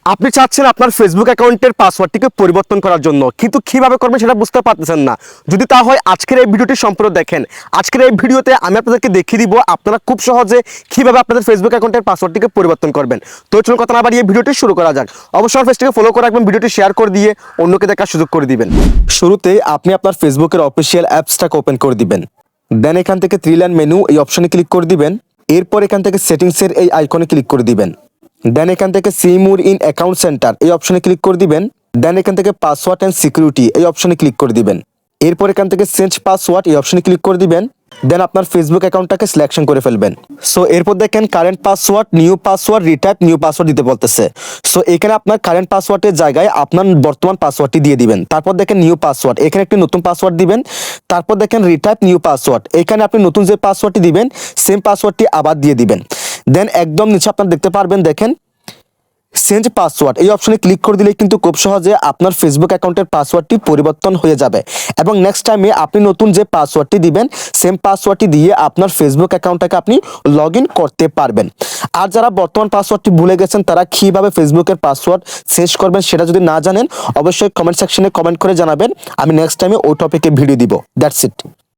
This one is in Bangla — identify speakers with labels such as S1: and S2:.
S1: আপনি চাচ্ছেন আপনার ফেসবুক অ্যাকাউন্টের পাসওয়ার্ডটিকে পরিবর্তন করার জন্য, কিন্তু কিভাবে করবেন সেটা বুঝতে পারতেছেন না। যদি তা হয় আজকের এই ভিডিওটি সম্পূর্ণ দেখেন। আজকের এই ভিডিওতে আমি আপনাদেরকে দেখিয়ে দিব আপনারা খুব সহজে কিভাবে আপনাদের ফেসবুক অ্যাকাউন্টের পাসওয়ার্ডটিকে পরিবর্তন করবেন। তো চলুন কথা না বাড়িয়ে ভিডিওটি শুরু করা যাক। অবশ্যই পেজটিকে ফলো করে রাখবেন, ভিডিওটি শেয়ার করে দিয়ে অন্যকে দেখার সুযোগ করে দিবেন। শুরুতেই আপনি আপনার ফেসবুকের অফিসিয়াল অ্যাপসটাকে ওপেন করে দিবেন। দেন এখান থেকে থ্রি লাইন মেনু এই অপশনে ক্লিক করে দিবেন। এরপর এখান থেকে সেটিংসের এই আইকনে ক্লিক করে দিবেন। দেন এখান থেকে see more in account centre এই অপশনে ক্লিক করে দিবেন। দেন এখান থেকে পাসওয়ার্ড অ্যান্ড সিকিউরিটি এই অপশনে ক্লিক করে দিবেন। এরপর এখান থেকে চেঞ্জ পাসওয়ার্ড এই অপশনে ক্লিক করে দিবেন। দেন আপনার ফেসবুক অ্যাকাউন্টটাকে সিলেকশন করে ফেলবেন। সো এরপর দেখেন current password, new password, retype new password দিতে বলতেছে। সো এখানে আপনার কারেন্ট পাসওয়ার্ডের জায়গায় আপনার বর্তমান পাসওয়ার্ডটি দিয়ে দিবেন। তারপর দেখেন নিউ পাসওয়ার্ড, এখানে একটি নতুন পাসওয়ার্ড দিবেন। তারপর দেখেন রিটাইপ নিউ পাসওয়ার্ড, এখানে আপনি নতুন যে পাসওয়ার্ডটি দিবেন সেম পাসওয়ার্ডটি আবার দিয়ে দিবেন। দেন একদম নিচে আপনারা দেখতে পারবেন, দেখেন চেঞ্জ পাসওয়ার্ড এই অপশনে ক্লিক করে দিলে কিন্তু খুব সহজে আপনার ফেসবুক অ্যাকাউন্টের পাসওয়ার্ডটি পরিবর্তন হয়ে যাবে এবং নেক্সট টাইমে আপনি নতুন যে পাসওয়ার্ডটি দিবেন সেম পাসওয়ার্ডটি দিয়ে আপনার ফেসবুক অ্যাকাউন্টটাকে আপনি লগ ইন করতে পারবেন। আর যারা বর্তমান পাসওয়ার্ডটি ভুলে গেছেন তারা কীভাবে ফেসবুকের পাসওয়ার্ড চেঞ্জ করবেন সেটা যদি না জানেন অবশ্যই কমেন্ট সেকশনে কমেন্ট করে জানাবেন। আমি নেক্সট টাইমে ওই টপিকে ভিডিও দিব। That's it.